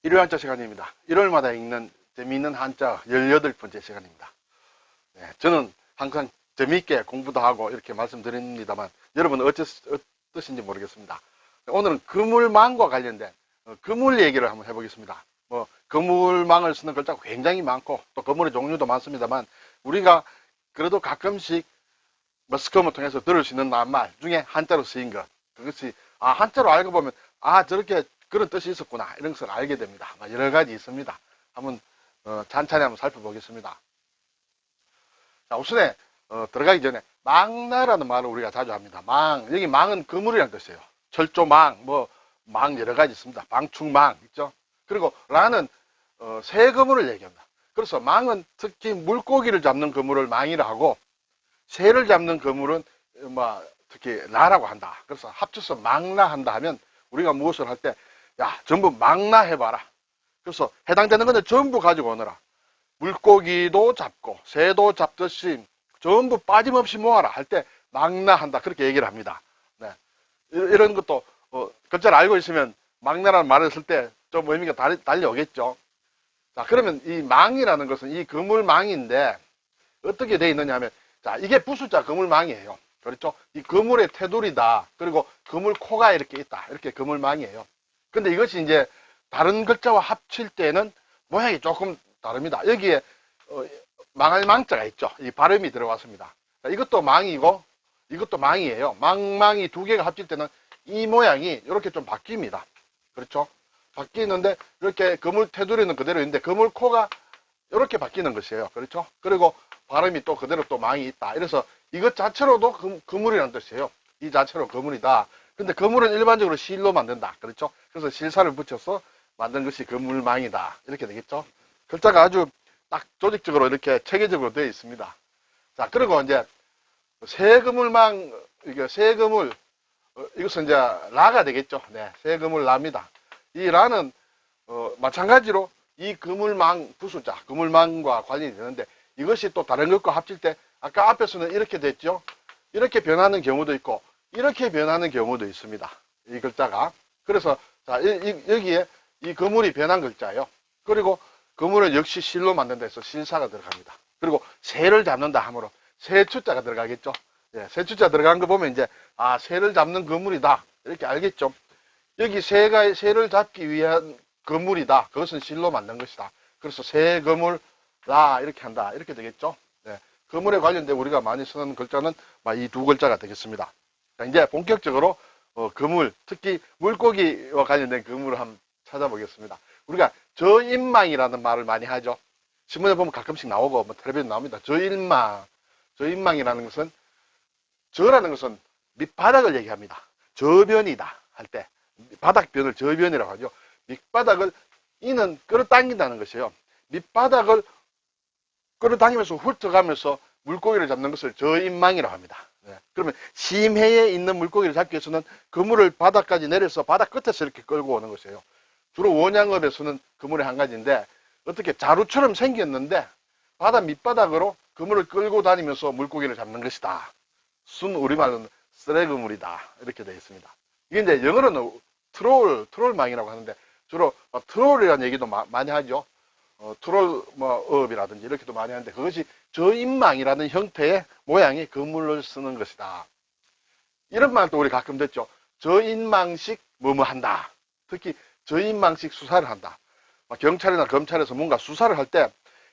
일요일 한자 시간입니다. 일요일마다 읽는 재미있는 한자 18번째 시간입니다. 네, 저는 항상 재미있게 공부도 하고 이렇게 말씀드립니다만 여러분은 어떠신지 모르겠습니다. 오늘은 그물망과 관련된 그물 얘기를 한번 해보겠습니다. 그물망을 쓰는 글자가 굉장히 많고 또 그물의 종류도 많습니다만 우리가 그래도 가끔씩 머스컴을 통해서 들을 수 있는 낱말 중에 한자로 쓰인 것, 그것이 한자로 알고 보면 저렇게 그런 뜻이 있었구나 이런 것을 알게 됩니다. 여러 가지 있습니다. 한번 찬찬히 한번 살펴보겠습니다. 자, 우선에 들어가기 전에 망나라는 말을 우리가 자주 합니다. 여기 망은 그물이라는 뜻이에요. 철조망, 망 여러 가지 있습니다. 방충망 있죠. 그리고 라는 새 그물을 얘기합니다. 그래서 망은 특히 물고기를 잡는 그물을 망이라 하고 새를 잡는 그물은 특히 라라고 한다. 그래서 합쳐서 망라 한다 하면 우리가 무엇을 할 때 전부 망라 해봐라. 그래서 해당되는 것은 전부 가지고 오너라. 물고기도 잡고 새도 잡듯이 전부 빠짐없이 모아라 할 때 망라 한다. 그렇게 얘기를 합니다. 네. 이런 것도 글자를 알고 있으면 망라라는 말을 쓸 때 좀 의미가 달리 오겠죠. 자, 그러면 이 망이라는 것은 이 그물망인데 어떻게 되어 있느냐 하면 이게 부수자 그물망이에요. 그렇죠? 이 그물의 테두리다. 그리고 그물 코가 이렇게 있다. 이렇게 그물망이에요. 근데 이것이 이제 다른 글자와 합칠 때는 모양이 조금 다릅니다. 여기에 망할 망자가 있죠. 이 발음이 들어왔습니다. 이것도 망이고 이것도 망이에요. 망망이 두 개가 합칠 때는 이 모양이 이렇게 좀 바뀝니다. 그렇죠? 바뀌는데 이렇게 그물 테두리는 그대로 있는데 그물 코가 이렇게 바뀌는 것이에요. 그렇죠? 그리고 발음이 또 그대로 또 망이 있다. 이래서 이것 자체로도 그물이라는 뜻이에요. 이 자체로 그물이다. 근데 그물은 일반적으로 실로 만든다. 그렇죠? 그래서 실사를 붙여서 만든 것이 그물망이다. 이렇게 되겠죠? 글자가 아주 딱 조직적으로 이렇게 체계적으로 되어 있습니다. 자, 그리고 이제 새그물망, 새그물, 이것은 이제 라가 되겠죠? 네, 새그물 라입니다. 이 라는 마찬가지로 이 그물망 부수자, 그물망과 관련이 되는데 이것이 또 다른 것과 합칠 때 아까 앞에서는 이렇게 됐죠? 이렇게 변하는 경우도 있고 이렇게 변하는 경우도 있습니다. 이 글자가. 그래서 여기에 이 그물이 변한 글자예요. 그리고 그물은 역시 실로 만든다 해서 실사가 들어갑니다. 그리고 새를 잡는다 하므로 새추자가 들어가겠죠. 예, 새추자 들어간 거 보면 이제 새를 잡는 그물이다 이렇게 알겠죠. 여기 새를 잡기 위한 그물이다. 그것은 실로 만든 것이다. 그래서 새 그물 라 이렇게 한다. 이렇게 되겠죠. 네. 그물에 관련된 우리가 많이 쓰는 글자는 이 두 글자가 되겠습니다. 자, 이제 본격적으로 그물, 특히 물고기와 관련된 그물을 한번 찾아보겠습니다. 우리가 저인망이라는 말을 많이 하죠. 신문에 보면 가끔씩 나오고 텔레비전 나옵니다. 저인망이라는 것은 저라는 것은 밑바닥을 얘기합니다. 저변이다 할 때 바닥변을 저변이라고 하죠. 밑바닥을 이는 끌어당긴다는 것이에요. 밑바닥을 끌어당기면서 훑어가면서 물고기를 잡는 것을 저인망이라고 합니다. 네. 그러면 심해에 있는 물고기를 잡기 위해서는 그물을 바닥까지 내려서 바닥 끝에서 이렇게 끌고 오는 것이에요. 주로 원양업에서는 그물의 한 가지인데 어떻게 자루처럼 생겼는데 바다 밑바닥으로 그물을 끌고 다니면서 물고기를 잡는 것이다. 순 우리말로는 쓰레그물이다. 이렇게 되어 있습니다. 이게 이제 영어로는 트롤망이라고 하는데 주로 트롤이라는 얘기도 많이 하죠. 트롤업이라든지 이렇게도 많이 하는데 그것이 저인망이라는 형태의 모양의 그물을 쓰는 것이다. 이런 말도 우리 가끔 듣죠. 저인망식 뭐뭐 한다. 특히 저인망식 수사를 한다. 경찰이나 검찰에서 뭔가 수사를 할 때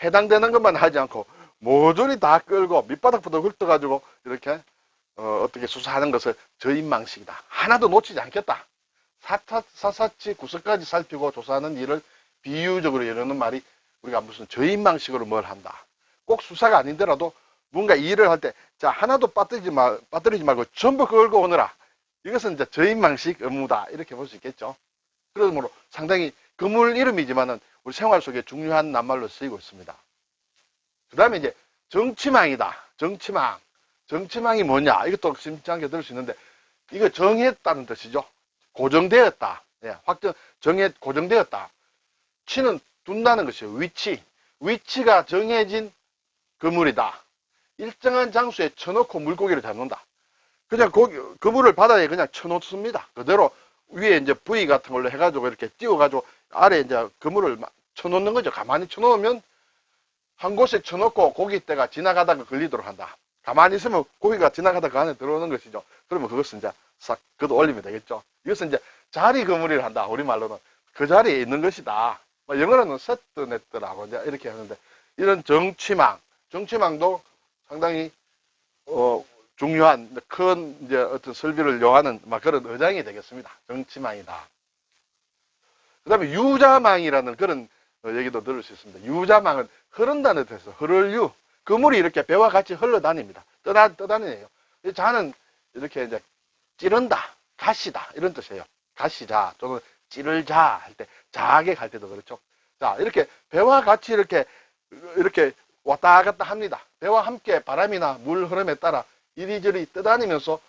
해당되는 것만 하지 않고 모조리 다 끌고 밑바닥부터 훑어가지고 이렇게 어떻게 수사하는 것을 저인망식이다. 하나도 놓치지 않겠다. 사사치 구석까지 살피고 조사하는 일을 비유적으로 이러는 말이 우리가 무슨 저인망식으로 뭘 한다. 꼭 수사가 아닌데라도 뭔가 일을 할 때 하나도 빠뜨리지 말고 전부 끌고 오너라. 이것은 이제 저인망식 업무다. 이렇게 볼 수 있겠죠. 그러므로 상당히 그물 이름이지만은 우리 생활 속에 중요한 낱말로 쓰이고 있습니다. 그 다음에 이제 정치망이다. 정치망이 뭐냐? 이것도 심지하게 들을 수 있는데 이거 정했다는 뜻이죠. 고정되었다. 예, 고정되었다. 치는 둔다는 것이에요. 위치가 정해진 그물이다. 일정한 장소에 쳐놓고 물고기를 잡는다. 그냥 그물을 바다에 그냥 쳐놓습니다. 그대로 위에 이제 부위 같은 걸로 해가지고 이렇게 띄워가지고 아래 이제 그물을 쳐놓는 거죠. 가만히 쳐놓으면 한 곳에 쳐놓고 고깃대가 지나가다가 걸리도록 한다. 가만히 있으면 고기가 지나가다가 그 안에 들어오는 것이죠. 그러면 그것은 이제 싹 걷어 올리면 되겠죠. 이것은 이제 자리 그물이를 한다. 우리말로는 그 자리에 있는 것이다. 영어로는 세트네트라고 이제 이렇게 하는데, 이런 정치망도 상당히 중요한 큰 이제 어떤 설비를 요하는 그런 의장이 되겠습니다. 정치망이다. 그 다음에 유자망이라는 그런 얘기도 들을 수 있습니다. 유자망은 흐른다는 뜻에서 흐를 유, 그물이 이렇게 배와 같이 흘러다닙니다. 떠다니네요. 자는 이렇게 이제 찌른다, 가시다 이런 뜻이에요. 가시자 또는 찌를자 할 때, 자하게 갈 때도 그렇죠. 자, 이렇게 배와 같이 이렇게 왔다 갔다 합니다. 배와 함께 바람이나 물 흐름에 따라 이리저리 떠다니면서,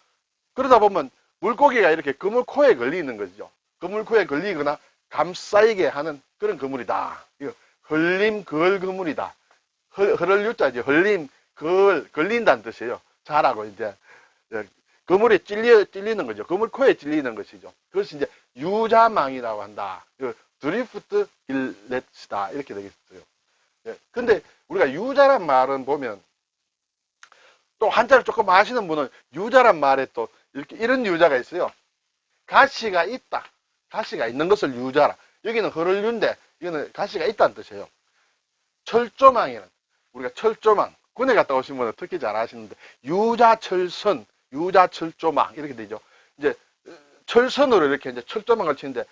그러다 보면 물고기가 이렇게 그물코에 걸리는 거죠. 그물코에 걸리거나 감싸이게 하는 그런 그물이다. 이거 흘림 걸 그물이다. 흐를 유자지. 흘림 걸 걸린다는 뜻이에요. 자라고 이제 그물에 찔리는 거죠. 그물코에 찔리는 것이죠. 그것이 이제 유자망이라고 한다. 드리프트 일렛이다. 이렇게 되겠어요. 근데 우리가 유자란 말은 보면, 또 한자를 조금 아시는 분은 유자란 말에 또 이런 유자가 있어요. 가시가 있다. 가시가 있는 것을 유자라. 여기는 흐를 유인데 이거는 가시가 있다는 뜻이에요. 철조망이는, 우리가 철조망, 군에 갔다 오신 분은 특히 잘 아시는데, 유자철선, 유자철조망 이렇게 되죠. 이제 철선으로 이렇게 이제 철조망을 치는데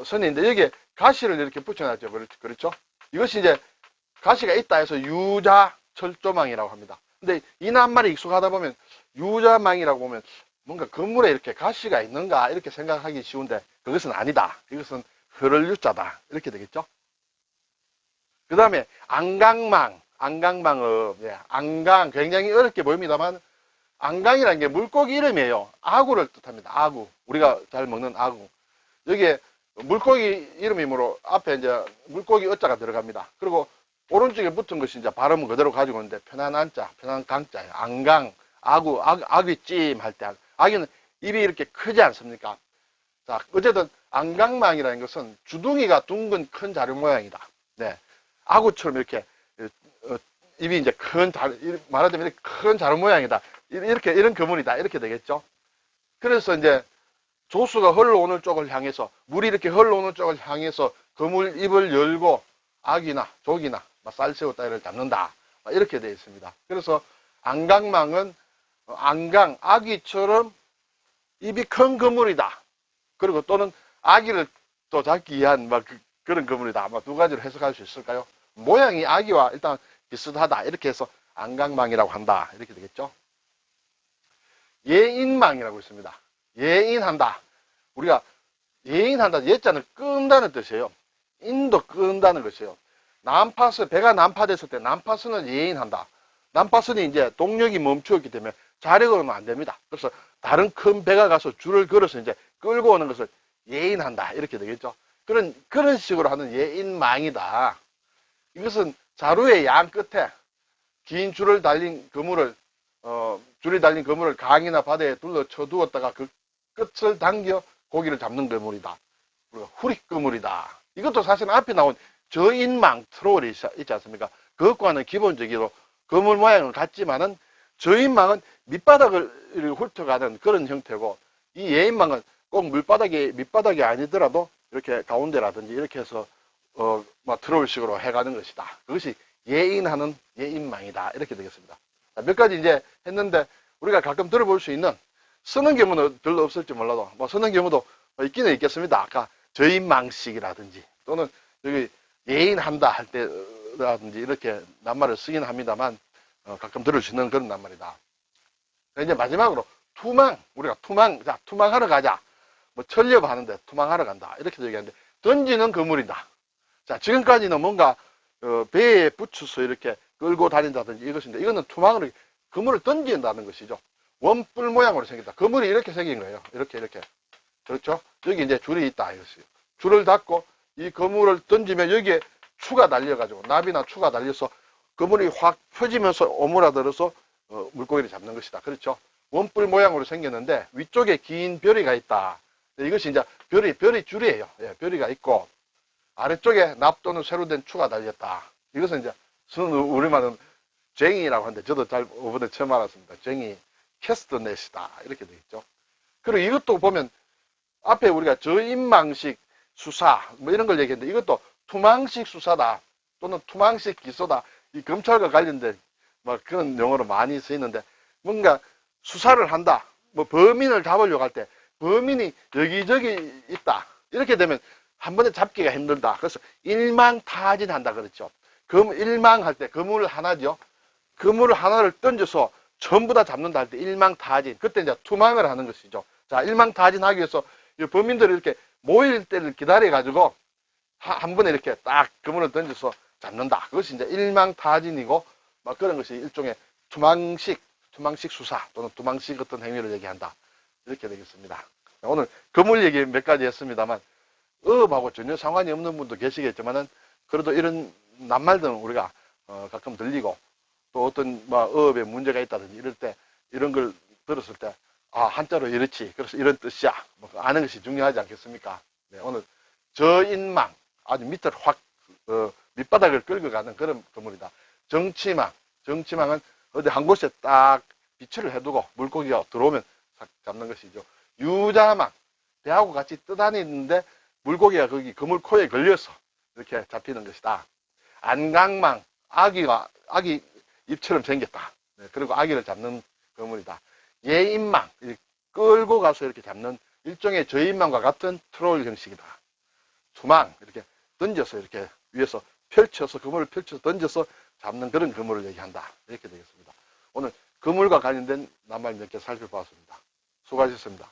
선인데, 여기에 가시를 이렇게 붙여놨죠. 그렇죠? 이것이 이제 가시가 있다 해서 유자철조망이라고 합니다. 근데 이 낱말이 익숙하다 보면 유자망이라고 보면 뭔가 건물에 이렇게 가시가 있는가 이렇게 생각하기 쉬운데, 그것은 아니다. 이것은 흐를 유자다. 이렇게 되겠죠. 그 다음에 안강망, 안강망은, 안강, 굉장히 어렵게 보입니다만, 안강이라는 게 물고기 이름이에요. 아구를 뜻합니다. 아구. 우리가 잘 먹는 아구. 여기에 물고기 이름이므로 앞에 이제 물고기 어자가 들어갑니다. 그리고 오른쪽에 붙은 것이 이제 발음은 그대로 가지고 있는데, 편한 안자, 편한 강자예요. 안강, 아구, 아귀찜 할 때, 아귀는 입이 이렇게 크지 않습니까? 자, 어쨌든 안강망이라는 것은 주둥이가 둥근 큰 자루 모양이다. 네. 아구처럼 이렇게 입이 이제 말하자면 이렇게 큰 자루 모양이다. 이런 그물이다. 이렇게 되겠죠. 그래서 이제 조수가 흘러오는 쪽을 향해서, 물이 이렇게 흘러오는 쪽을 향해서 그물 입을 열고 아귀나 조기나 쌀새우 따위를 잡는다. 이렇게 되어 있습니다. 그래서 안강망은 안강, 아귀처럼 입이 큰 그물이다. 그리고 또는 아기를 또 잡기 위한 그런 그물이다. 아마 두 가지로 해석할 수 있을까요? 모양이 아기와 일단 비슷하다. 이렇게 해서 안강망이라고 한다. 이렇게 되겠죠. 예인망이라고 있습니다. 예인한다. 우리가 예인한다. 예자는 끈다는 뜻이에요. 인도 끈다는 것이에요. 배가 난파됐을 때 난파선을 예인한다. 난파선이 이제 동력이 멈추었기 때문에 자력으로는 안 됩니다. 그래서 다른 큰 배가 가서 줄을 걸어서 이제 끌고 오는 것을 예인한다. 이렇게 되겠죠. 그런 식으로 하는 예인망이다. 이것은 자루의 양 끝에 긴 줄이 달린 그물을 강이나 바다에 둘러쳐 두었다가 그 끝을 당겨 고기를 잡는 그물이다. 후릭 그물이다. 이것도 사실 앞에 나온 저인망 트롤이 있지 않습니까? 그것과는 기본적으로 그물 모양은 같지만은, 저인망은 밑바닥을 훑어가는 그런 형태고, 이 예인망은 꼭 밑바닥이 아니더라도 이렇게 가운데라든지 이렇게 해서 트롤식으로 해가는 것이다. 그것이 예인하는 예인망이다. 이렇게 되겠습니다. 몇 가지 이제 했는데, 우리가 가끔 들어볼 수 있는, 쓰는 경우는 별로 없을지 몰라도 쓰는 경우도 있기는 있겠습니다. 아까 저인망식이라든지 또는 여기 예인한다 할 때라든지 이렇게 낱말을 쓰긴 합니다만, 가끔 들을 수 있는 그런 낱말이다. 이제 마지막으로 우리가 투망하러 가자. 철렵 하는데 투망하러 간다. 이렇게 얘기하는데, 던지는 그물이다. 자, 지금까지는 뭔가 배에 붙여서 이렇게 끌고 다닌다든지 이것인데, 이거는 투망으로 그물을 던진다는 것이죠. 원뿔 모양으로 생겼다. 그물이 이렇게 생긴 거예요. 이렇게. 그렇죠? 여기 이제 줄이 있다. 이것이요. 줄을 닫고 이 그물을 던지면 여기에 추가 달려가지고, 나비나 추가 달려서 그물이 확 펴지면서 오므라들어서 물고기를 잡는 것이다. 그렇죠? 원뿔 모양으로 생겼는데 위쪽에 긴 벼리가 있다. 이것이 이제 벼리 줄이에요. 벼리가 있고, 아래쪽에 납 또는 쇠로 된 추가 달렸다. 이것은 이제 우리말은 쟁이라고 하는데 저도 잘 이번에 처음 알았습니다. 쟁이 캐스터넷이다 이렇게 되어 있죠. 그리고 이것도 보면 앞에 우리가 저인망식 수사 뭐 이런 걸 얘기했는데 이것도 투망식 수사다 또는 투망식 기소다. 이 검찰과 관련된 뭐 그런 용어로 많이 쓰이는데 뭔가 수사를 한다. 뭐 범인을 잡으려고 할 때 범인이 여기저기 있다. 이렇게 되면 한 번에 잡기가 힘들다. 그래서 일망타진한다 그랬죠. 일망할 때 그물 하나죠. 그물 하나를 던져서 전부 다 잡는다 할 때 일망타진. 그때 이제 투망을 하는 것이죠. 자, 일망타진하기 위해서 범인들이 이렇게 모일 때를 기다려 가지고 한 번에 이렇게 딱 그물을 던져서 잡는다. 그것이 이제 일망타진이고 막 그런 것이 일종의 투망식 수사 또는 투망식 어떤 행위를 얘기한다. 이렇게 되겠습니다. 오늘 그물 얘기 몇 가지 했습니다만 어업하고 전혀 상관이 없는 분도 계시겠지만은 그래도 이런 낱말들은 우리가 가끔 들리고 또 어떤 뭐 어업에 문제가 있다든지 이럴 때 이런 걸 들었을 때 아 한자로 이렇지 그래서 이런 뜻이야 뭐 아는 것이 중요하지 않겠습니까? 네, 오늘 저인망 아주 밑을 확 밑바닥을 긁어가는 그런 그물이다. 정치망은 어디 한 곳에 딱 비치를 해두고 물고기가 들어오면 잡는 것이죠. 유자망 배하고 같이 떠다니는데 물고기가 거기 그물 코에 걸려서 이렇게 잡히는 것이다. 안강망 아기 입처럼 생겼다. 네, 그리고 아기를 잡는 그물이다. 예인망 끌고 가서 이렇게 잡는 일종의 저인망과 같은 트롤 형식이다. 수망 이렇게 던져서 이렇게 위에서 펼쳐서 그물을 펼쳐서 던져서 잡는 그런 그물을 얘기한다. 이렇게 되겠습니다. 오늘 그물과 관련된 낱말 몇 개 살펴보았습니다. 수고하셨습니다.